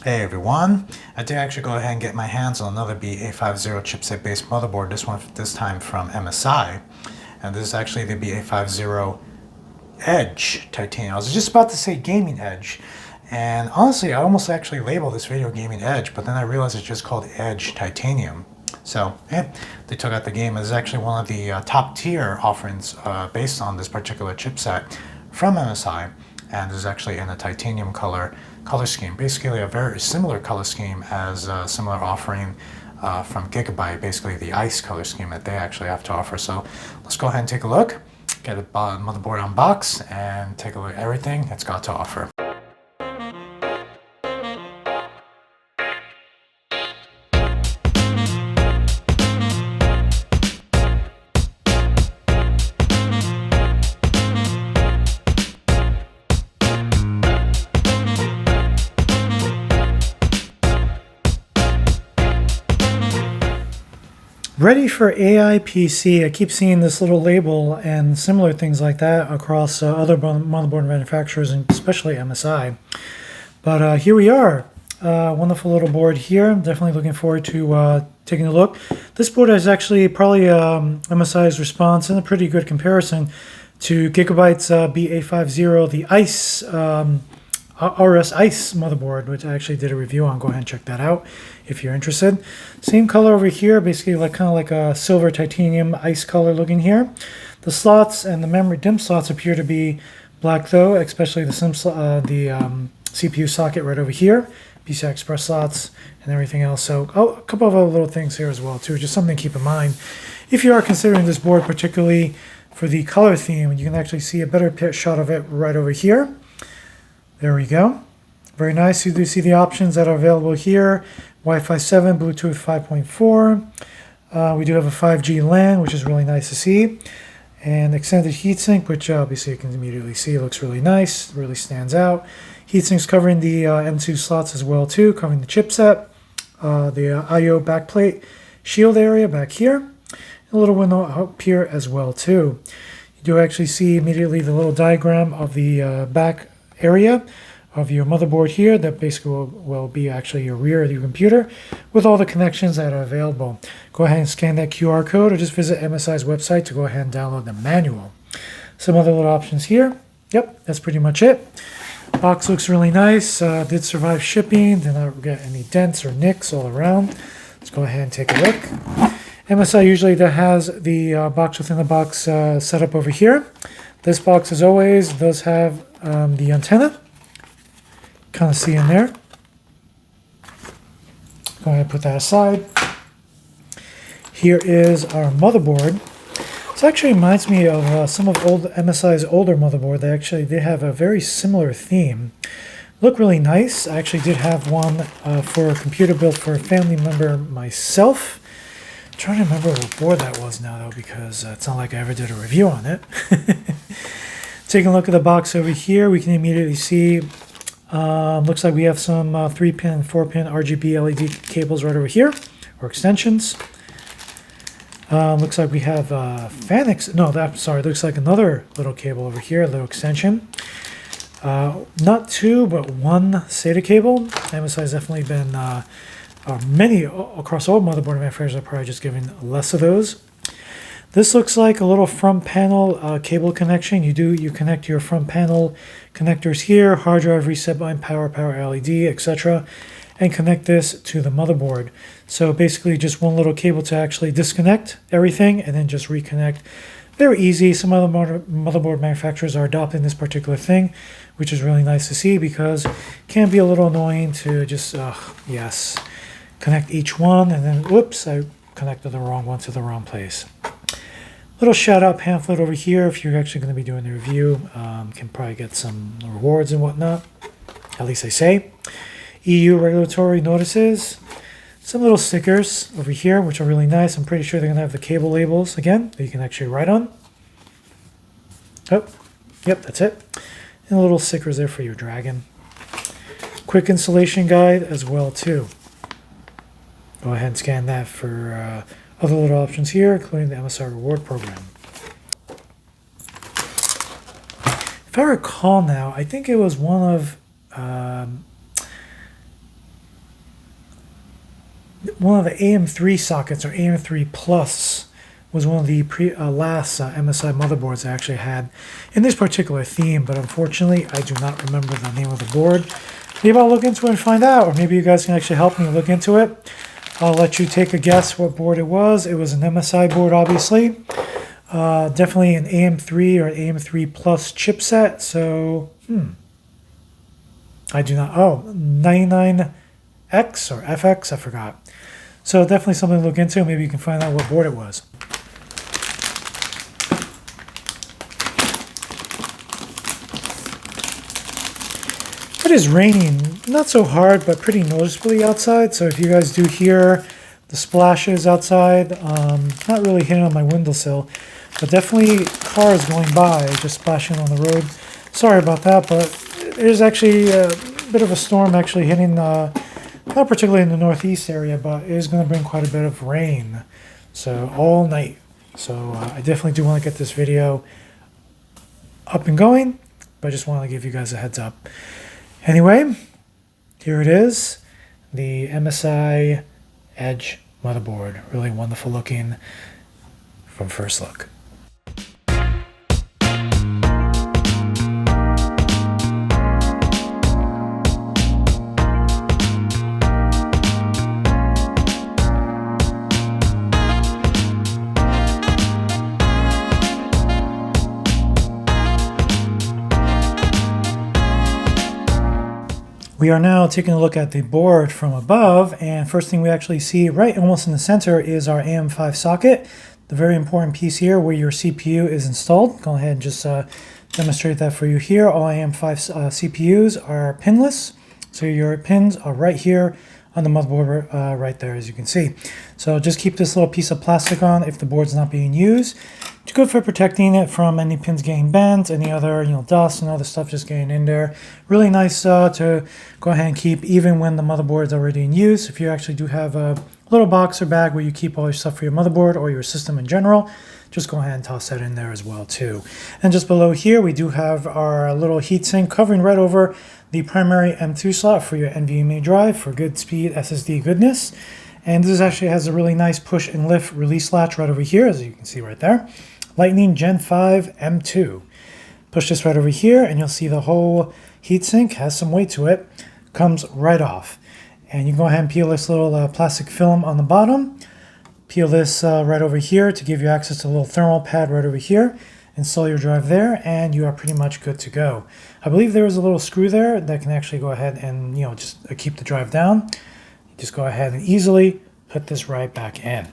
Hey everyone, I did actually go ahead and get my hands on another B850 chipset based motherboard, this time from MSI, and this is actually the B850 Edge Titanium. I was just about to say Gaming Edge, and honestly I almost actually labeled this video Gaming Edge, but then I realized it's just called Edge Titanium. So yeah, they took out the game. This is actually one of the top tier offerings based on this particular chipset from MSI, and this is actually in a titanium color scheme, basically a very similar color scheme as a similar offering from Gigabyte, basically the ice color scheme that they actually have to offer. So let's go ahead and take a look, get a motherboard unboxed, and take a look at everything it's got to offer. Ready for AI PC. I keep seeing this little label and similar things like that across other motherboard manufacturers, and especially MSI. But here we are. Wonderful little board here. I'm definitely looking forward to taking a look. This board is actually probably MSI's response and a pretty good comparison to Gigabyte's B850, the Ice Aorus Ice motherboard, which I actually did a review on. Go ahead and check that out if you're interested. Same color over here, basically kind of like a silver titanium ice color looking here. The slots and the memory DIMM slots appear to be black though, especially the CPU socket right over here, PCI Express slots and everything else. So a couple of other little things here as well too, just something to keep in mind if you are considering this board, particularly for the color theme. You can actually see a better shot of it right over here. There we go. Very nice. You do see the options that are available here. Wi-Fi 7, Bluetooth 5.4. We do have a 5G LAN, which is really nice to see. And extended heatsink, which obviously you can immediately see. It looks really nice. Really stands out. Heatsinks covering the M2 slots as well too, covering the chipset. The I/O backplate shield area back here. A little window up here as well too. You do actually see immediately the little diagram of the back area of your motherboard here that basically will be actually your rear of your computer with all the connections that are available. Go ahead and scan that QR code or just visit MSI's website to go ahead and download the manual. Some other little options here. Yep, that's pretty much it. Box looks really nice. Did survive shipping. Did not get any dents or nicks all around. Let's go ahead and take a look. MSI usually has the box within the box set up over here. This box, as always, does have the antenna. Kind of see in there. Go ahead and put that aside. Here is our motherboard. This actually reminds me of some of MSI's older motherboard. They have a very similar theme. Look really nice. I actually did have one for a computer built for a family member myself. I'm trying to remember what board that was now though, because it's not like I ever did a review on it. Taking a look at the box over here, we can immediately see, looks like we have some 3-pin and 4-pin RGB LED cables right over here, or extensions. Looks like we have looks like another little cable over here, a little extension. Not two, but one SATA cable. MSI has definitely been, many across all motherboard manufacturers are probably just giving less of those. This looks like a little front panel cable connection. You connect your front panel connectors here, hard drive, reset button, power LED, etc., and connect this to the motherboard. So basically just one little cable to actually disconnect everything and then just reconnect. Very easy. Some other motherboard manufacturers are adopting this particular thing, which is really nice to see because it can be a little annoying to just, connect each one and then, whoops, I connected the wrong one to the wrong place. Little shout out pamphlet over here if you're actually going to be doing the review. Can probably get some rewards and whatnot, at least they say. EU regulatory notices. Some little stickers over here which are really nice. I'm pretty sure they're going to have the cable labels again that you can actually write on. Oh, yep, that's it. And little stickers there for your dragon. Quick installation guide as well too. Go ahead and scan that for other little options here, including the MSI reward program. If I recall now, I think it was one of one of the AM3 sockets, or AM3 Plus, was one of the last MSI motherboards I actually had in this particular theme, but unfortunately I do not remember the name of the board. Maybe I'll look into it and find out, or maybe you guys can actually help me look into it. I'll let you take a guess what board it was. It was an MSI board, obviously. Definitely an AM3 or AM3 Plus chipset, so I do not, 99X or FX, I forgot. So definitely something to look into. Maybe you can find out what board it was. It is raining, not so hard, but pretty noticeably outside. So if you guys do hear the splashes outside, not really hitting on my windowsill, but definitely cars going by, just splashing on the road. Sorry about that, but there's actually a bit of a storm actually hitting, not particularly in the northeast area, but it is going to bring quite a bit of rain. So all night. So I definitely do want to get this video up and going, but I just want to give you guys a heads up. Anyway, here it is, the MSI Edge motherboard. Really wonderful looking from first look. We are now taking a look at the board from above, and first thing we actually see right almost in the center is our AM5 socket, the very important piece here where your CPU is installed. Go ahead and just demonstrate that for you here. All AM5 CPUs are pinless, so your pins are right here on the motherboard right there, as you can see. So just keep this little piece of plastic on if the board's not being used. It's good for protecting it from any pins getting bent, any other dust and other stuff just getting in there. Really nice to go ahead and keep even when the motherboard is already in use. If you actually do have a little box or bag where you keep all your stuff for your motherboard or your system in general, just go ahead and toss that in there as well too. And just below here we do have our little heatsink covering right over the primary M2 slot for your NVMe drive for good speed SSD goodness. And this actually has a really nice push and lift release latch right over here, as you can see right there. Lightning Gen 5 M2. Push this right over here and you'll see the whole heatsink has some weight to it. Comes right off. And you can go ahead and peel this little plastic film on the bottom. Peel this right over here to give you access to a little thermal pad right over here. Install your drive there and you are pretty much good to go. I believe there is a little screw there that can actually go ahead and just keep the drive down. Just go ahead and easily put this right back in.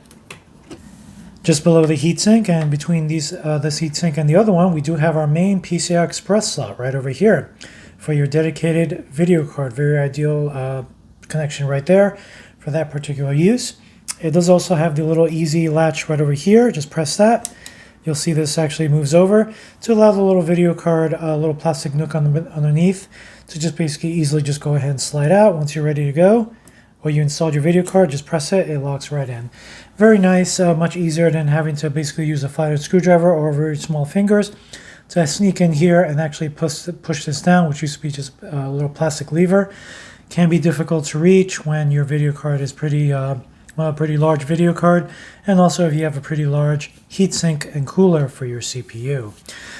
Just below the heatsink and between this heatsink and the other one, we do have our main PCI Express slot right over here for your dedicated video card. Very ideal connection right there for that particular use. It does also have the little easy latch right over here. Just press that. You'll see this actually moves over to allow the little video card, a little plastic nook underneath to just basically easily just go ahead and slide out once you're ready to go. Or you installed your video card, just press it, it locks right in. Very nice, much easier than having to basically use a flathead screwdriver or very small fingers to sneak in here and actually push this down, which used to be just a little plastic lever. Can be difficult to reach when your video card is pretty large video card, and also if you have a pretty large heatsink and cooler for your CPU.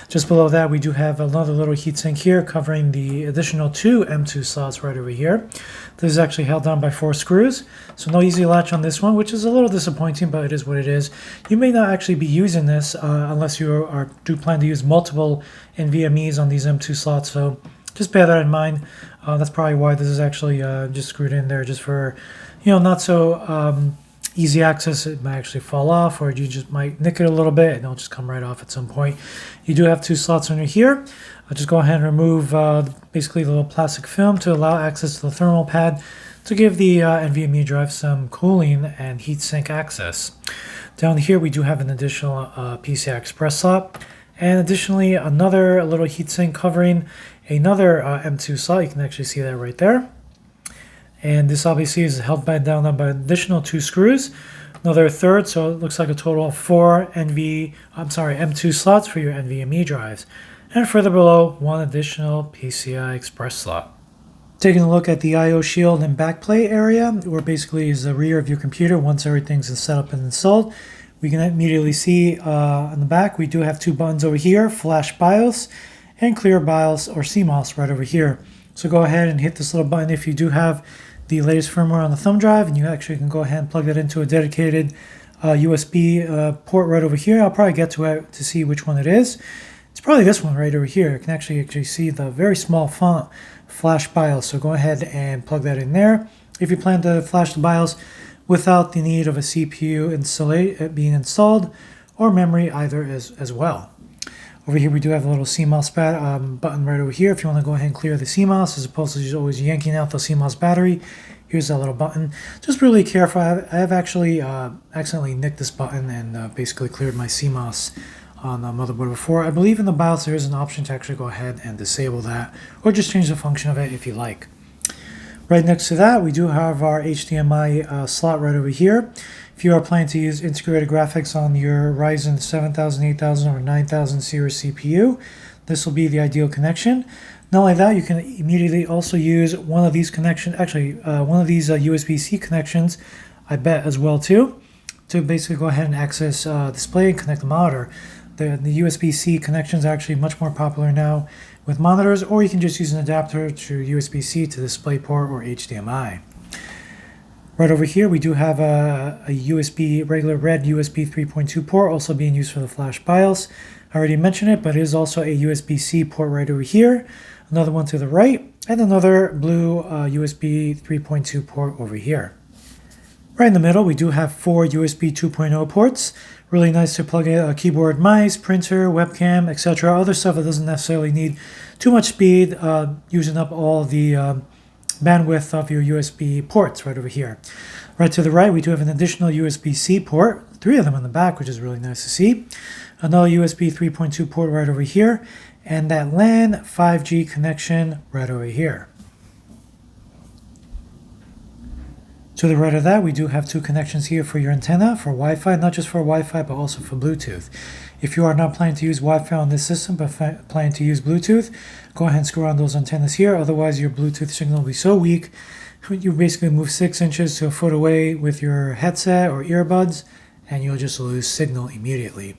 Just below that, we do have another little heatsink here covering the additional 2 M2 slots right over here. This is actually held down by 4 screws, so no easy latch on this one, which is a little disappointing, but it is what it is. You may not actually be using this unless you do plan to use multiple NVMEs on these M2 slots, so just bear that in mind. That's probably why this is actually just screwed in there, just for not so easy access. It might actually fall off, or you just might nick it a little bit and it'll just come right off at some point. You do have 2 slots under here. I'll just go ahead and remove basically the little plastic film to allow access to the thermal pad to give the NVMe drive some cooling and heatsink access. Down here we do have an additional PCI Express slot, and additionally another little heatsink covering another M2 slot. You can actually see that right there. And this obviously is held down by additional 2 screws, another third, so it looks like a total of 4 M2 slots for your NVMe drives. And further below, 1 additional PCI Express slot. Taking a look at the I/O shield and backplate area, where basically is the rear of your computer once everything's set up and installed. We can immediately see on the back we do have two buttons over here, Flash BIOS and Clear BIOS or CMOS right over here. So go ahead and hit this little button if you do have the latest firmware on the thumb drive, and you actually can go ahead and plug that into a dedicated USB port right over here. I'll probably get to it to see which one it is. It's probably this one right over here. You can actually see the very small font Flash BIOS. So go ahead and plug that in there if you plan to flash the BIOS without the need of a CPU being installed or memory either as well. Over here we do have a little CMOS button right over here if you want to go ahead and clear the CMOS as opposed to just always yanking out the CMOS battery. Here's that little button. Just really careful. I have actually accidentally nicked this button and basically cleared my CMOS on the motherboard before. I believe in the BIOS there is an option to actually go ahead and disable that or just change the function of it if you like. Right next to that we do have our HDMI slot right over here. If you are planning to use integrated graphics on your Ryzen 7000, 8000 or 9000 series CPU, this will be the ideal connection. Not only that, you can immediately also use one of these connections, one of these USB-C connections, I bet as well too, to basically go ahead and access display and connect the monitor. The USB-C connections are actually much more popular now with monitors, or you can just use an adapter to USB-C to DisplayPort or HDMI. Right over here we do have a regular red USB 3.2 port also being used for the Flash BIOS. I already mentioned it, but it is also a USB-C port right over here, another one to the right, and another blue USB 3.2 port over here. Right in the middle we do have four USB 2.0 ports. Really nice to plug in a keyboard, mice, printer, webcam, etc. Other stuff that doesn't necessarily need too much speed, using up all the bandwidth of your USB ports right over here. Right to the right we do have an additional USB-C port, three of them in the back, which is really nice to see. Another USB 3.2 port right over here, and that LAN 5G connection right over here. To the right of that we do have two connections here for your antenna for Wi-Fi, not just for Wi-Fi but also for Bluetooth. If you are not planning to use Wi-Fi on this system but planning to use Bluetooth, go ahead and screw on those antennas here, otherwise your Bluetooth signal will be so weak you basically move 6 inches to a foot away with your headset or earbuds and you'll just lose signal immediately.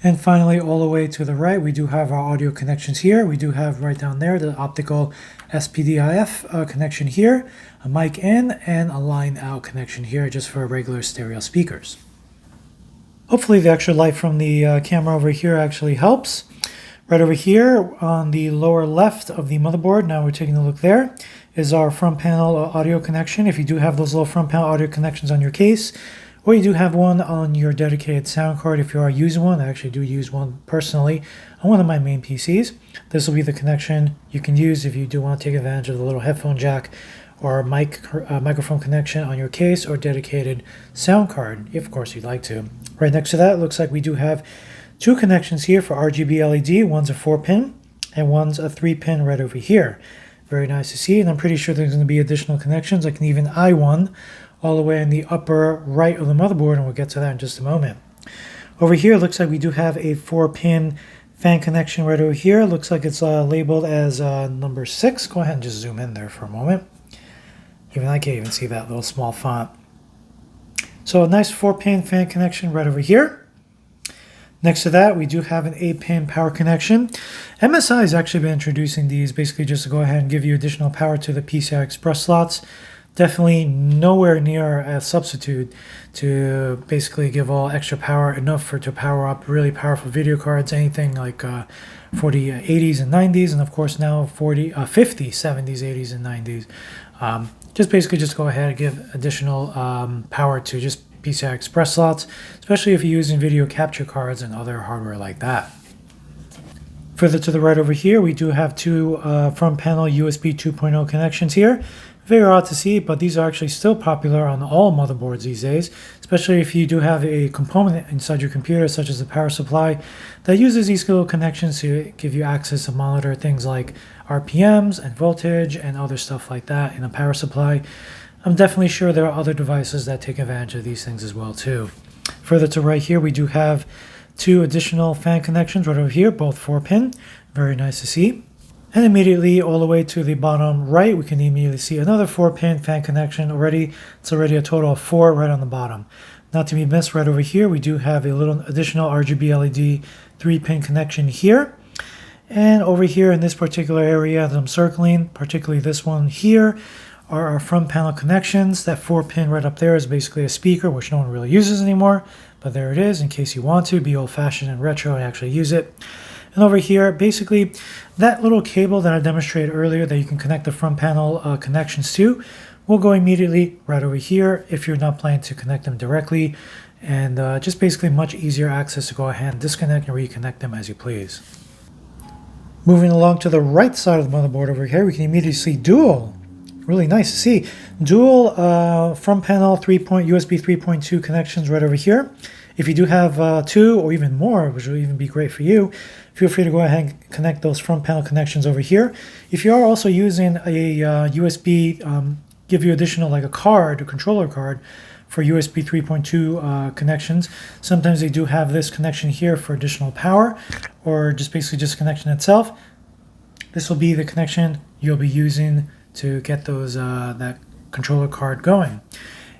And finally, all the way to the right we do have our audio connections here. We do have right down there the optical SPDIF connection here, a mic in, and a line out connection here just for regular stereo speakers. Hopefully the extra light from the camera over here actually helps. Right over here on the lower left of the motherboard, now we're taking a look there, is our front panel audio connection. If you do have those little front panel audio connections on your case, or you do have one on your dedicated sound card if you are using one, I actually do use one personally on one of my main PCs. This will be the connection you can use if you do want to take advantage of the little headphone jack or microphone connection on your case or dedicated sound card, if of course you'd like to. Right next to that, it looks like we do have two connections here for RGB LED. One's a 4-pin and one's a 3-pin right over here. Very nice to see, and I'm pretty sure there's going to be additional connections. I can even eye one all the way in the upper right of the motherboard, and we'll get to that in just a moment. Over here, it looks like we do have a 4-pin fan connection right over here. Looks like it's labeled as number 6. Go ahead and just zoom in there for a moment. Even I can't even see that little small font. So a nice 4-pin fan connection right over here. Next to that, we do have an 8-pin power connection. MSI has actually been introducing these basically just to go ahead and give you additional power to the PCI Express slots. Definitely nowhere near a substitute to basically give all extra power, enough to power up really powerful video cards, anything like 4080s and 90s, and of course now 50s, 70s, 80s, and 90s. Just basically just go ahead and give additional power to just PCI Express slots, especially if you're using video capture cards and other hardware like that. Further to the right over here, we do have two front panel USB 2.0 connections here. Very odd to see, but these are actually still popular on all motherboards these days, especially if you do have a component inside your computer, such as the power supply, that uses these little connections to give you access to monitor things like RPMs and voltage and other stuff like that in a power supply. I'm definitely sure there are other devices that take advantage of these things as well too. Further to right here, we do have two additional fan connections right over here, both 4-pin. Very nice to see. And immediately all the way to the bottom right, we can immediately see another 4-pin fan connection already. It's already a total of 4 right on the bottom. Not to be missed, right over here, we do have a little additional RGB LED 3-pin connection here. And over here in this particular area that I'm circling, particularly this one here, are our front panel connections. That 4-pin right up there is basically a speaker, which no one really uses anymore. But there it is, in case you want to be old-fashioned and retro and actually use it. And over here, basically, that little cable that I demonstrated earlier that you can connect the front panel connections to will go immediately right over here if you're not planning to connect them directly. And just basically much easier access to go ahead and disconnect and reconnect them as you please. Moving along to the right side of the motherboard over here, we can immediately see dual. Really nice to see. Dual front panel USB 3.2 connections right over here. If you do have 2 or even more, which will even be great for you, feel free to go ahead and connect those front panel connections over here. If you are also using a USB, give you additional like a controller card for USB 3.2 connections. Sometimes they do have this connection here for additional power or just basically just connection itself. This will be the connection you'll be using to get those that controller card going.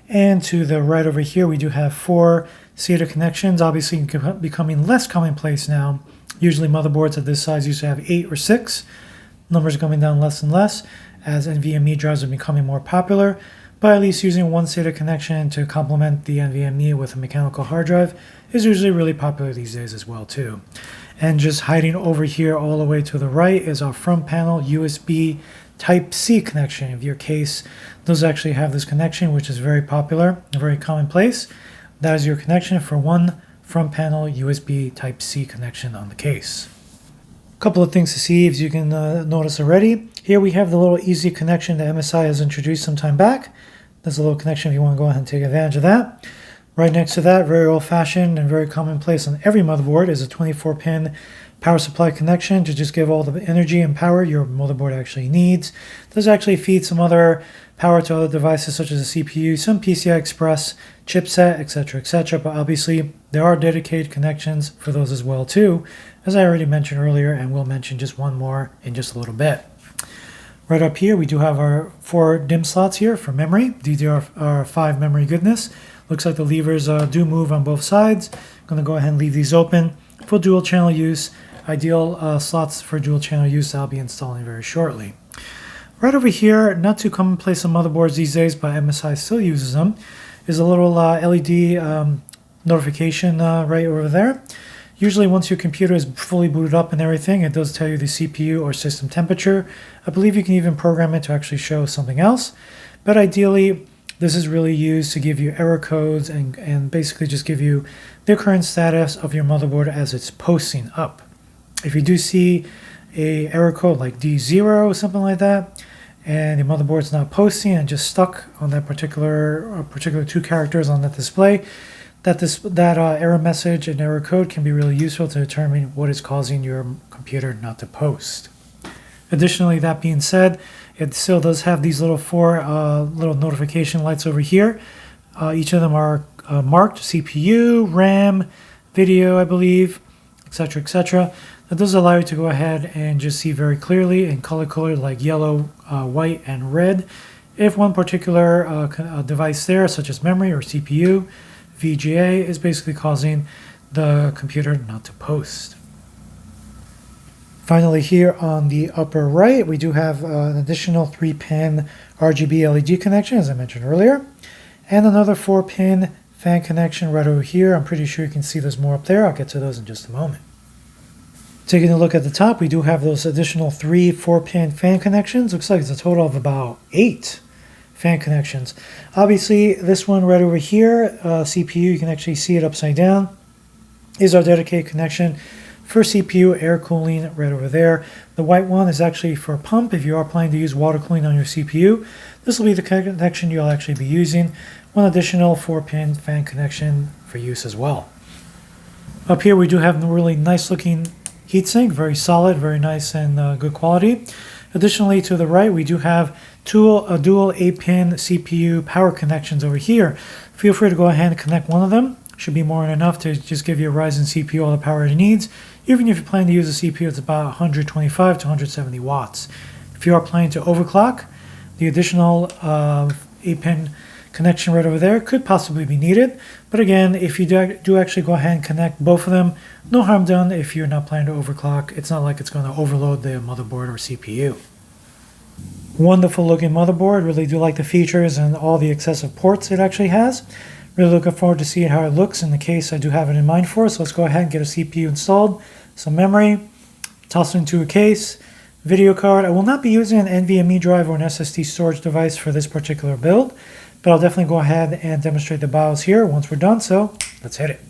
And to the right over here, we do have 4 SATA connections, obviously becoming less commonplace now. Usually motherboards of this size used to have 8 or 6. Numbers are coming down less and less as NVMe drives are becoming more popular. But at least using one SATA connection to complement the NVMe with a mechanical hard drive is usually really popular these days as well too. And just hiding over here all the way to the right is our front panel USB Type-C connection. In your case, those actually have this connection, which is very popular and very commonplace. That is your connection for one front panel USB Type-C connection on the case. A couple of things to see, as you can notice already. Here we have the little easy connection that MSI has introduced some time back. There's a little connection if you want to go ahead and take advantage of that. Right next to that, very old-fashioned and very commonplace on every motherboard, is a 24-pin power supply connection to just give all the energy and power your motherboard actually needs. It does actually feed some other power to other devices such as a CPU, some PCI Express, chipset, etc., but obviously there are dedicated connections for those as well too, as I already mentioned earlier, and we'll mention just one more in just a little bit. Right up here we do have our 4 DIMM slots here for memory, DDR5 memory goodness. Looks like the levers do move on both sides. I'm going to go ahead and leave these open for dual channel use. Ideal slots for dual channel use I'll be installing very shortly. Right over here, not too commonplace on motherboards these days, but MSI still uses them, is a little LED notification right over there. Usually once your computer is fully booted up and everything, it does tell you the CPU or system temperature. I believe you can even program it to actually show something else. But ideally, this is really used to give you error codes and basically just give you the current status of your motherboard as it's posting up. If you do see a error code like D0 or something like that, and your motherboard's not posting and just stuck on that particular 2 characters on that display, that error message and error code can be really useful to determine what is causing your computer not to post. Additionally, that being said, it still does have these little 4 little notification lights over here. Each of them are marked CPU, RAM, video, I believe, etc. That does allow you to go ahead and just see very clearly in color-coded like yellow, white, and red if one particular device there, such as memory or CPU, VGA, is basically causing the computer not to post. Finally, here on the upper right, we do have an additional 3-pin RGB LED connection, as I mentioned earlier, and another 4-pin fan connection right over here. I'm pretty sure you can see there's more up there. I'll get to those in just a moment. Taking a look at the top, we do have those additional 3 4-pin fan connections. Looks like it's a total of about 8 fan connections. Obviously, this one right over here, CPU, you can actually see it upside down, is our dedicated connection for CPU air cooling right over there. The white one is actually for pump if you are planning to use water cooling on your CPU. This will be the connection you'll actually be using. One additional 4-pin fan connection for use as well. Up here we do have a really nice looking heatsink, very solid, very nice and good quality. Additionally, to the right we do have dual 8-pin CPU power connections over here. Feel free to go ahead and connect one of them. Should be more than enough to just give your Ryzen CPU all the power it needs. Even if you plan to use a CPU, it's about 125 to 170 watts. If you are planning to overclock, the additional 8-pin connection right over there could possibly be needed. But again, if you do actually go ahead and connect both of them, no harm done if you're not planning to overclock. It's not like it's going to overload the motherboard or CPU. Wonderful looking motherboard. Really do like the features and all the excessive ports it actually has. Really looking forward to seeing how it looks in the case I do have it in mind for. So let's go ahead and get a CPU installed, some memory, toss it into a case, video card. I will not be using an NVMe drive or an SSD storage device for this particular build, but I'll definitely go ahead and demonstrate the BIOS here once we're done. So let's hit it.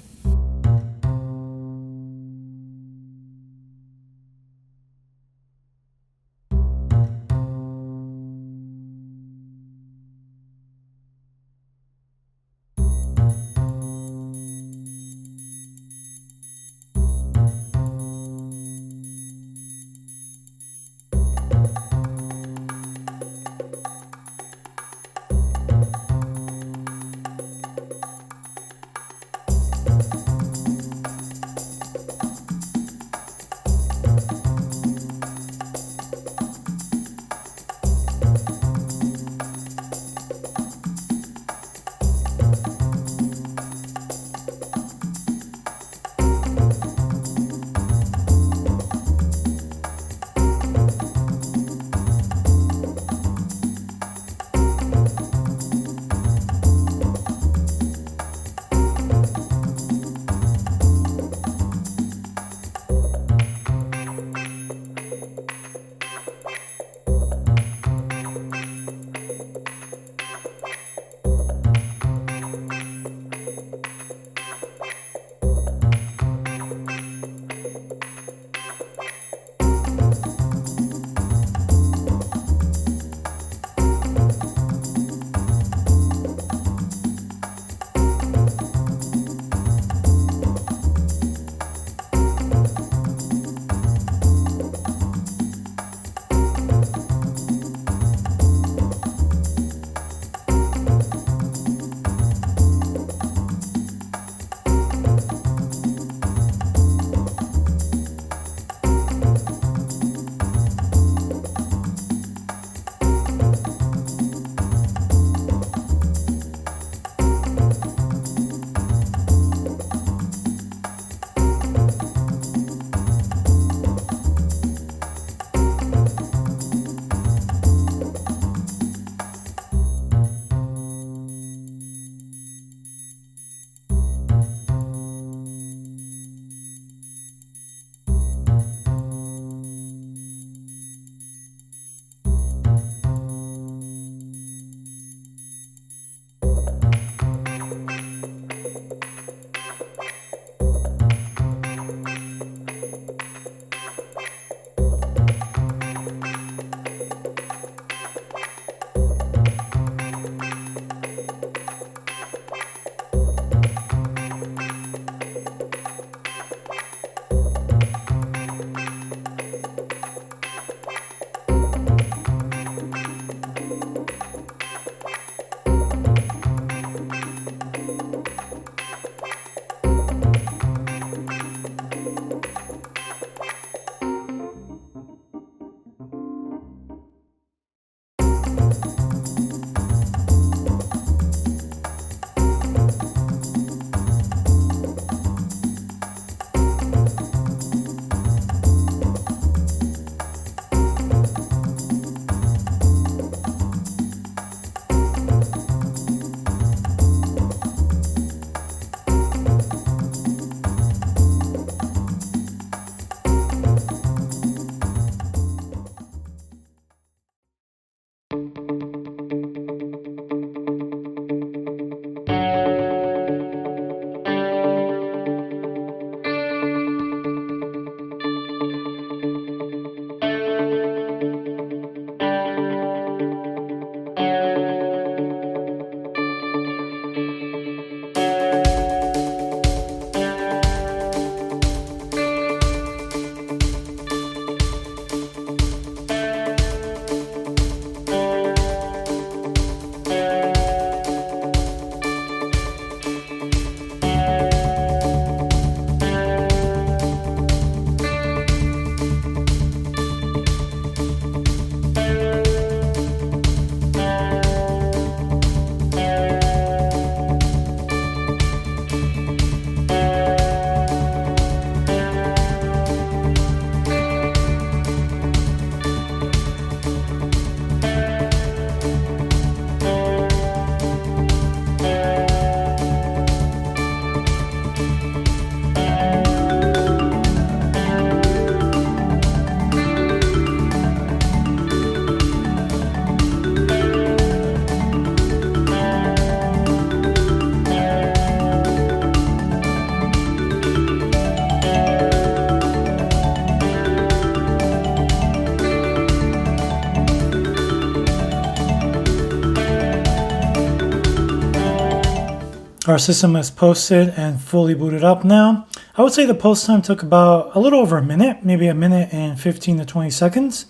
Our system is posted and fully booted up now. I would say the post time took about a little over a minute, maybe a minute and 15 to 20 seconds.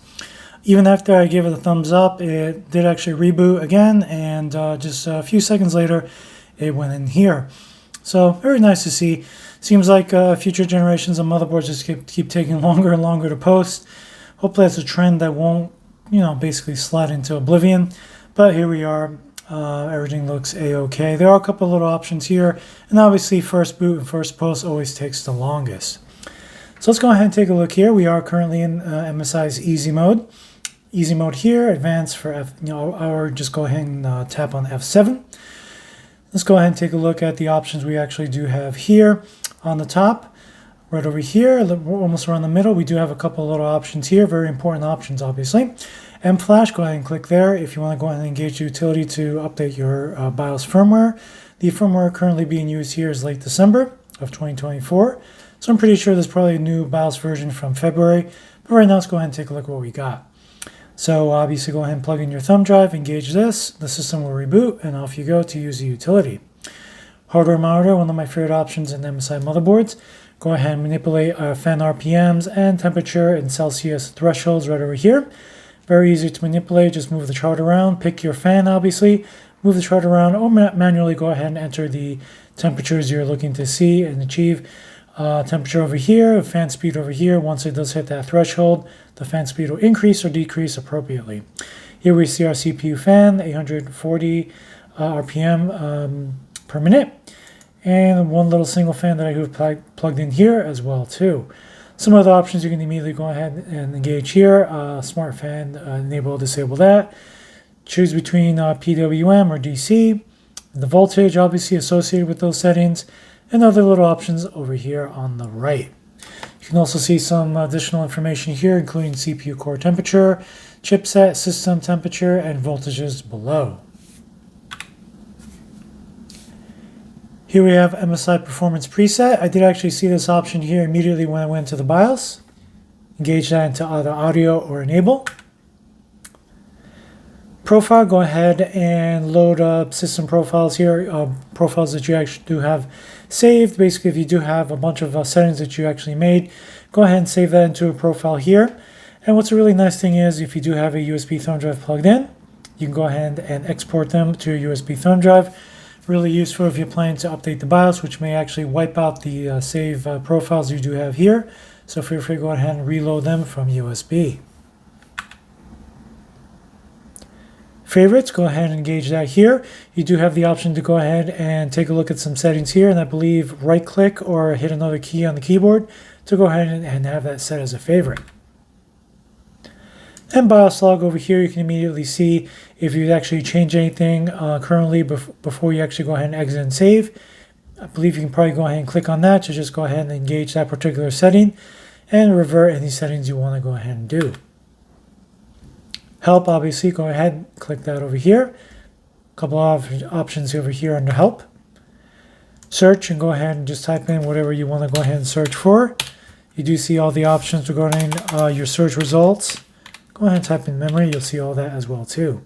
Even after I gave it a thumbs up, it did actually reboot again, and just a few seconds later, it went in here. So very nice to see. Seems like future generations of motherboards just keep taking longer and longer to post. Hopefully that's a trend that won't, basically slide into oblivion. But here we are. Everything looks a-okay. There are a couple little options here, and obviously first boot and first post always takes the longest. So let's go ahead and take a look here. We are currently in MSI's easy mode. Easy mode here, advanced for F, or just go ahead and tap on F7. Let's go ahead and take a look at the options we actually do have here on the top. Right over here, we're almost around the middle. We do have a couple little options here, very important options, obviously. M-Flash, go ahead and click there if you want to go ahead and engage the utility to update your BIOS firmware. The firmware currently being used here is late December of 2024. So I'm pretty sure there's probably a new BIOS version from February. But right now, let's go ahead and take a look at what we got. So obviously go ahead and plug in your thumb drive, engage this, the system will reboot, and off you go to use the utility. Hardware monitor, one of my favorite options in MSI motherboards. Go ahead and manipulate fan RPMs and temperature and Celsius thresholds right over here. Very easy to manipulate, just move the chart around, pick your fan obviously, move the chart around, or manually go ahead and enter the temperatures you're looking to see and achieve. Temperature over here, fan speed over here. Once it does hit that threshold, the fan speed will increase or decrease appropriately. Here we see our CPU fan, 840 RPM per minute, and one little single fan that I have plugged in here as well too. Some other options you can immediately go ahead and engage here. Smart fan, enable, disable that. Choose between PWM or DC. The voltage obviously associated with those settings, and other little options over here on the right. You can also see some additional information here, including CPU core temperature, chipset, system temperature, and voltages below. Here we have MSI Performance Preset. I did actually see this option here immediately when I went to the BIOS. Engage that into either audio or enable. Profile, go ahead and load up system profiles here, profiles that you actually do have saved. Basically, if you do have a bunch of settings that you actually made, go ahead and save that into a profile here. And what's a really nice thing is if you do have a USB thumb drive plugged in, you can go ahead and export them to your USB thumb drive. Really useful if you're planning to update the BIOS, which may actually wipe out the save profiles you do have here. So feel free to go ahead and reload them from USB. Favorites, go ahead and engage that here. You do have the option to go ahead and take a look at some settings here, and I believe right click or hit another key on the keyboard to go ahead and have that set as a favorite. And BIOS log over here, you can immediately see if you actually change anything currently before you actually go ahead and exit and save. I believe you can probably go ahead and click on that to just go ahead and engage that particular setting and revert any settings you want to go ahead and do. Help, obviously, go ahead, click that over here. A couple of options over here under help. Search, and go ahead and just type in whatever you want to go ahead and search for. You do see all the options regarding your search results. Go ahead and type in memory, you'll see all that as well too.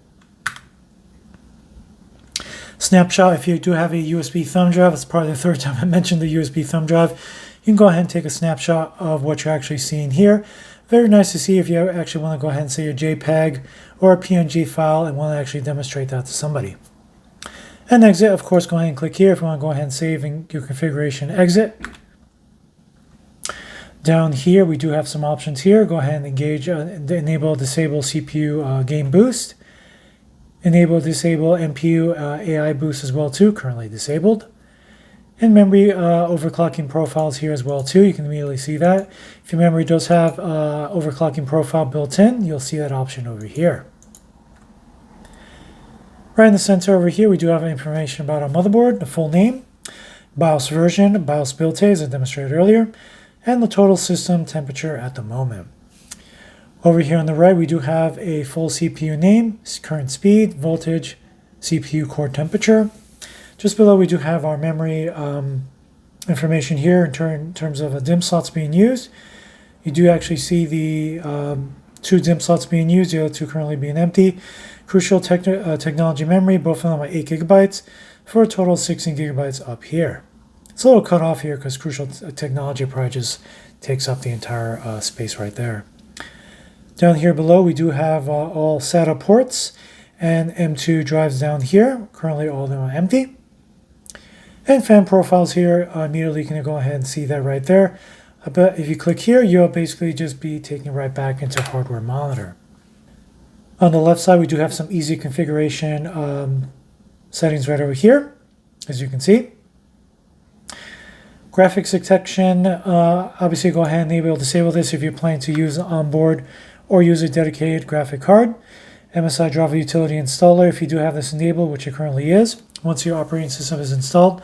Snapshot, if you do have a USB thumb drive, it's probably the third time I mentioned the USB thumb drive. You can go ahead and take a snapshot of what you're actually seeing here. Very nice to see if you actually want to go ahead and say a JPEG or a PNG file and want to actually demonstrate that to somebody. And exit, of course, go ahead and click here if you want to go ahead and save in your configuration exit. Down here, we do have some options here. Go ahead and engage, enable, disable CPU game boost. Enable, disable NPU AI boost as well too, currently disabled. And memory overclocking profiles here as well too. You can immediately see that. If your memory does have overclocking profile built in, you'll see that option over here. Right in the center over here, we do have information about our motherboard, the full name, BIOS version, BIOS build date as I demonstrated earlier, and the total system temperature at the moment. Over here on the right, we do have a full CPU name, current speed, voltage, CPU core temperature. Just below, we do have our memory information here in terms of DIMM slots being used. You do actually see the 2 DIMM slots being used, the other 2 currently being empty. Crucial technology memory, both of them are 8 gigabytes for a total of 16 gigabytes up here. It's a little cut off here because Crucial technology probably just takes up the entire space right there. Down here below, we do have all SATA ports and M2 drives down here. Currently, all of them are empty. And fan profiles here, immediately you can go ahead and see that right there. But if you click here, you'll basically just be taken right back into hardware monitor. On the left side, we do have some easy configuration settings right over here, as you can see. Graphics detection, obviously go ahead and enable disable this if you're planning to use onboard or use a dedicated graphic card. MSI driver utility installer, if you do have this enabled, which it currently is, once your operating system is installed,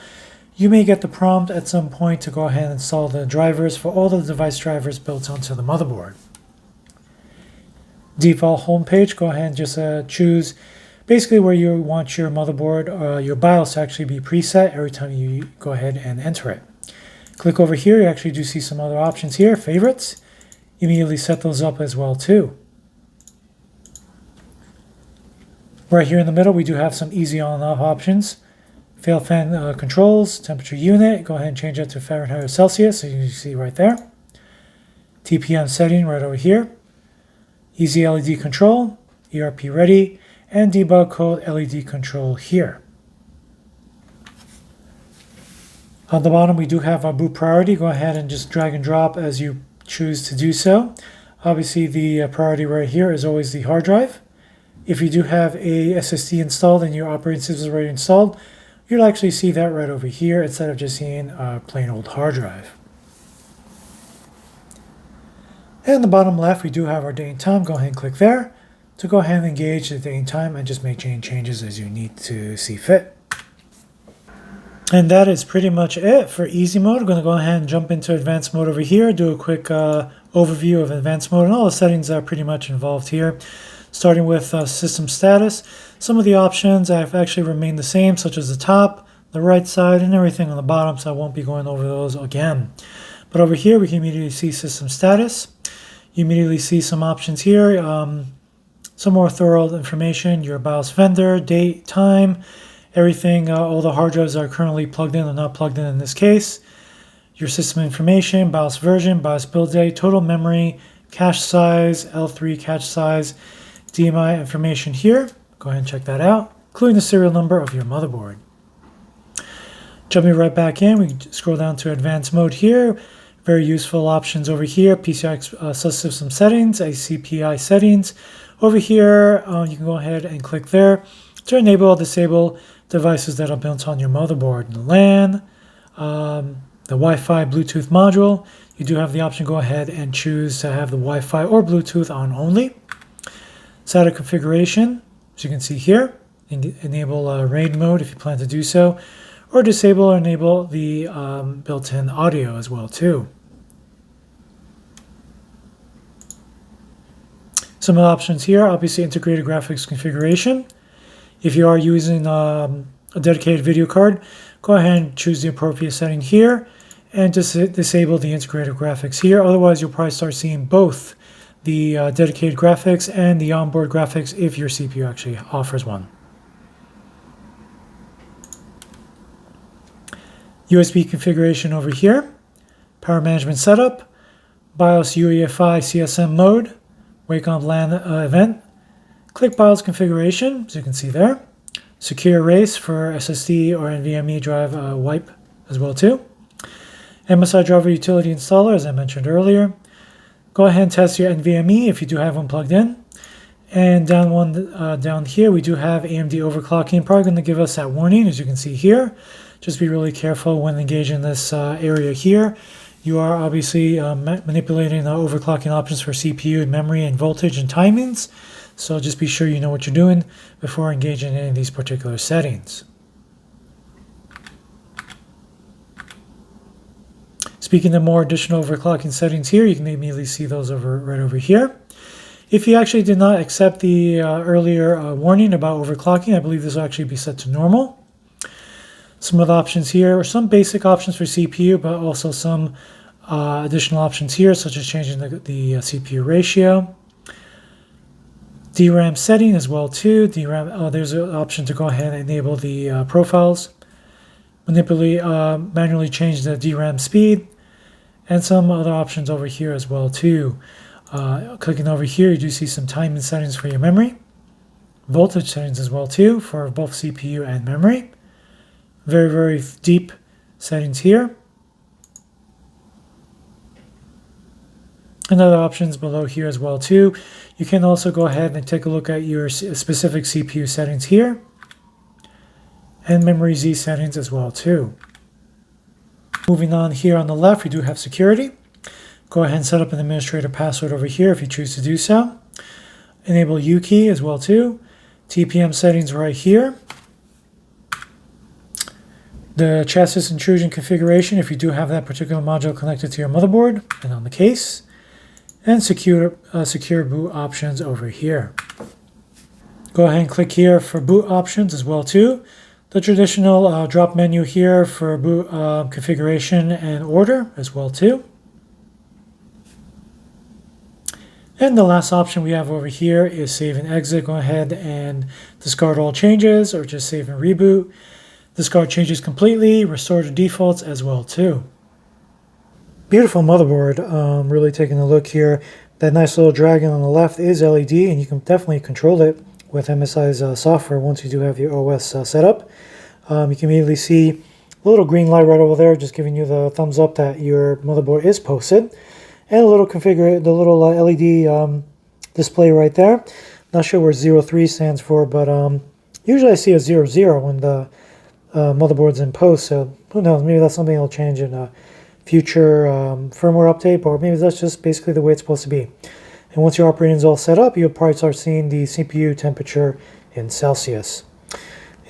you may get the prompt at some point to go ahead and install the drivers for all the device drivers built onto the motherboard. Default home page, go ahead and just choose basically where you want your motherboard or your BIOS to actually be preset every time you go ahead and enter it. Click over here, you actually do see some other options here, favorites. Immediately set those up as well too. Right here in the middle, we do have some easy on and off options. Fail fan controls, temperature unit, go ahead and change that to Fahrenheit or Celsius, as you can see right there. TPM setting right over here. Easy LED control, ERP ready, and debug code LED control here. On the bottom, we do have our boot priority. Go ahead and just drag and drop as you choose to do so. Obviously, the priority right here is always the hard drive. If you do have a SSD installed and your operating system is already installed, you'll actually see that right over here instead of just seeing a plain old hard drive. And the bottom left, we do have our date and time. Go ahead and click there to go ahead and engage the date and time and just make changes as you need to see fit. And that is pretty much it for easy mode. I'm going to go ahead and jump into advanced mode over here, do a quick overview of advanced mode, and all the settings are pretty much involved here. Starting with system status, some of the options have actually remained the same, such as the top, the right side, and everything on the bottom, so I won't be going over those again. But over here, we can immediately see system status. You immediately see some options here, some more thorough information, your BIOS vendor, date, time, everything, all the hard drives are currently plugged in or not plugged in this case. Your system information, BIOS version, BIOS build date, total memory, cache size, L3 cache size, DMI information here. Go ahead and check that out, including the serial number of your motherboard. Jumping right back in, we can scroll down to advanced mode here. Very useful options over here, PCI subsystem settings, ACPI settings. Over here, you can go ahead and click there to enable or disable devices that are built on your motherboard. The LAN, the Wi-Fi Bluetooth module. You do have the option to go ahead and choose to have the Wi-Fi or Bluetooth on only. SATA configuration, as you can see here. Enable RAID mode if you plan to do so, or disable or enable the built-in audio as well too. Some of the options here, obviously integrated graphics configuration. If you are using a dedicated video card, go ahead and choose the appropriate setting here and just disable the integrated graphics here. Otherwise, you'll probably start seeing both the dedicated graphics and the onboard graphics if your CPU actually offers one. USB configuration over here, power management setup, BIOS UEFI CSM mode, Wacom LAN event, click BIOS configuration, as you can see there, secure erase for SSD or NVMe drive wipe as well too, MSI driver utility installer as I mentioned earlier. Go ahead and test your NVMe if you do have one plugged in. And down here, we do have AMD overclocking. Probably going to give us that warning, as you can see here. Just be really careful when engaging this area here. You are obviously manipulating the overclocking options for CPU, memory, and voltage and timings. So just be sure you know what you're doing before engaging in any of these particular settings. Speaking of more additional overclocking settings here, you can immediately see those right over here. If you actually did not accept the earlier warning about overclocking, I believe this will actually be set to normal. Some of the options here are some basic options for CPU, but also some additional options here, such as changing the CPU ratio. DRAM setting as well too. DRAM, there's an option to go ahead and enable the profiles, manually change the DRAM speed, and some other options over here as well too. Clicking over here, you do see some timing settings for your memory, voltage settings as well too for both CPU and memory. Very, very deep settings here. And other options below here as well too. You can also go ahead and take a look at your specific CPU settings here, and memory Z settings as well too. Moving on, here on the left, we do have security. Go ahead and set up an administrator password over here if you choose to do so. Enable U-key as well too. TPM settings right here. The chassis intrusion configuration if you do have that particular module connected to your motherboard and on the case. And secure boot options over here. Go ahead and click here for boot options as well too. The traditional drop menu here for boot configuration and order as well too. And the last option we have over here is save and exit. Go ahead and discard all changes or just save and reboot. Discard changes completely, restore to defaults as well too. Beautiful motherboard. Really taking a look here. That nice little dragon on the left is LED, and you can definitely control it with MSI's software once you do have your OS set up. You can immediately see a little green light right over there, just giving you the thumbs up that your motherboard is posted, and a little LED display right there. Not sure where 03 stands for, but usually I see a 00 when the motherboard's in post. So who knows? Maybe that's something that'll change in future firmware update, or maybe that's just basically the way it's supposed to be. And once your operating is all set up, you'll probably start seeing the CPU temperature in Celsius.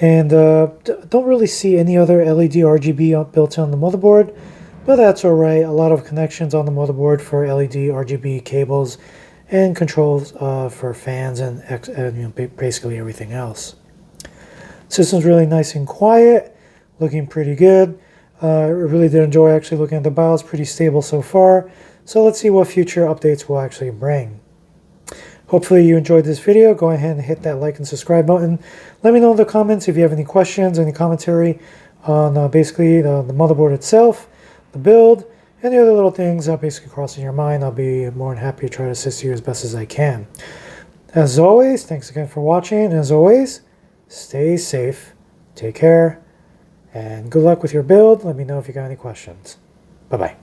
And don't really see any other LED RGB built on the motherboard, but that's all right. A lot of connections on the motherboard for LED RGB cables and controls for fans and basically everything else. System's really nice and quiet, looking pretty good. I really did enjoy actually looking at the BIOS, pretty stable so far. So let's see what future updates will actually bring. Hopefully you enjoyed this video. Go ahead and hit that like and subscribe button. Let me know in the comments if you have any questions, any commentary on basically the motherboard itself, the build, and the other little things that basically crossing your mind. I'll be more than happy to try to assist you as best as I can. As always, thanks again for watching. And as always, stay safe, take care, and good luck with your build. Let me know if you got any questions. Bye-bye.